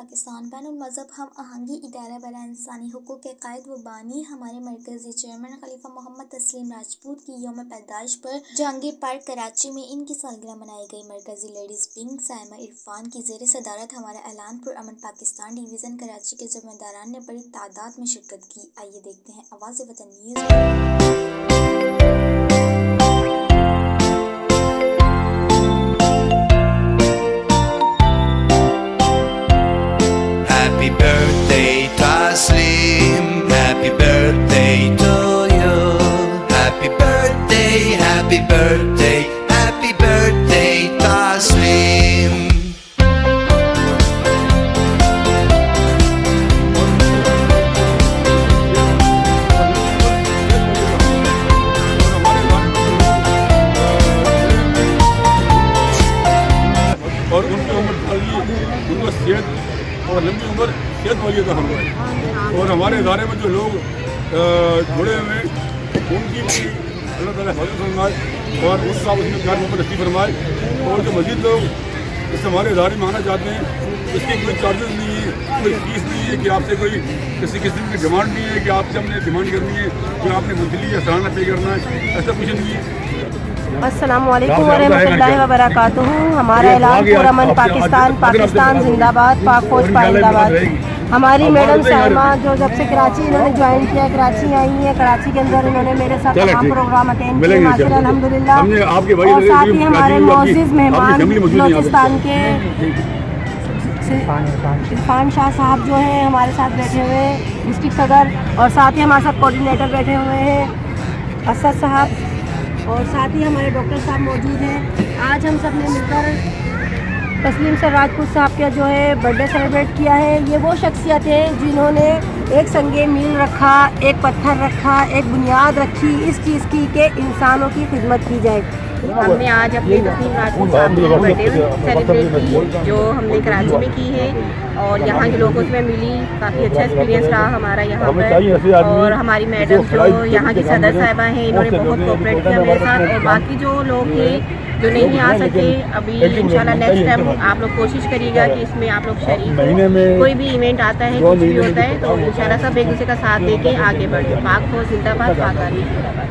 पाकिस्तान बैनुल मज़हब हम आहंगी इदारा बराए इंसानी हुकूक़ के कायद व बानी हमारे मरकज़ी चेयरमैन खलीफा मोहम्मद तस्लीम राजपूत की यौम पैदाइश पर जहांगीर पार्क कराची में इनकी सालगिरह मनाई गई। मरकज़ी लेडीज़ विंग साइमा इरफान की ज़ेर सदारत हमारा ऐलान पुरअमन पाकिस्तान डिवीज़न कराची के ज़िम्मेदारान ने बड़ी तादाद में शिरकत की। आइए देखते हैं आवाज़ वतन news. Happy birthday Taslim, happy birthday to you. Happy birthday, happy birthday, happy birthday Taslim. और उनकी उम्र उनको सेहत और लंबी उम्र सेहत वाली का हमला है। और हमारे इदारे में जो लोग जुड़े हुए हैं उनकी भी अल्लाह ताला हिफाज़त फरमाए और उनका उसमें प्यार मोहब्बत नसीब फरमाए। और जो मज़ीद लोग इस हमारे इदारे में आना चाहते हैं इसकी कोई चार्जेस नहीं है, कोई फीस नहीं है कि आपसे कोई किसी किस्म की डिमांड नहीं है कि आपसे हमने डिमांड करनी है कि आपने मंथली या सालाना पे करना है, ऐसा कुछ नहीं है। अस्सलाम वालेकुम वरहमतुल्लाहि व बरकातुहू। हमारा ऐलान पुरअमन पाकिस्तान, पाकिस्तान जिंदाबाद, पाक फौज पाइंदाबाद। हमारी मैडम साइमा जो जब से कराची इन्होंने ज्वाइन किया, कराची आई हैं, कराची के अंदर इन्होंने मेरे साथ तमाम प्रोग्राम अटेंड किए माशाल्लाह अल्हम्दुलिल्लाह। और साथ ही हमारे मोअज़्ज़िज़ मेहमान बलूचिस्तान के इरफान शाह साहब जो हैं हमारे साथ बैठे हुए हैं, डिस्ट्रिक्ट सदर, और साथ ही हमारे साथ कोऑर्डिनेटर बैठे हुए हैं असद साहब, और साथ ही हमारे डॉक्टर साहब मौजूद हैं। आज हम सब ने मिलकर तस्लीम सर राजपूत साहब का जो है बर्थडे सेलिब्रेट किया है। ये वो शख्सियत है जिन्होंने एक संगे मील रखा, एक पत्थर रखा, एक बुनियाद रखी इस चीज़ की कि इंसानों की खिदमत की जाए। हमने आज अपने तस्लीम राजपूत साहब की बर्थडे सेलिब्रेट की जो हमने कराची में की है, और यहाँ के लोगों से मिली, काफ़ी अच्छा एक्सपीरियंस रहा हमारा यहाँ पर। और हमारी मैडम जो यहाँ की सदर साहिबा हैं इन्होंने बहुत कोऑपरेट किया मेरे साथ, और बाकी जो लोग हैं जो नहीं आ सके अभी इंशाल्लाह नेक्स्ट टाइम आप लोग कोशिश करिएगा कि इसमें आप लोग शरीक हो। कोई भी इवेंट आता है, कुछ भी होता है तो इंशाल्लाह सब एक दूसरे का साथ देके आगे बढ़े। पाक फौज जिंदाबाद, पाक आर्मी जिंदाबाद।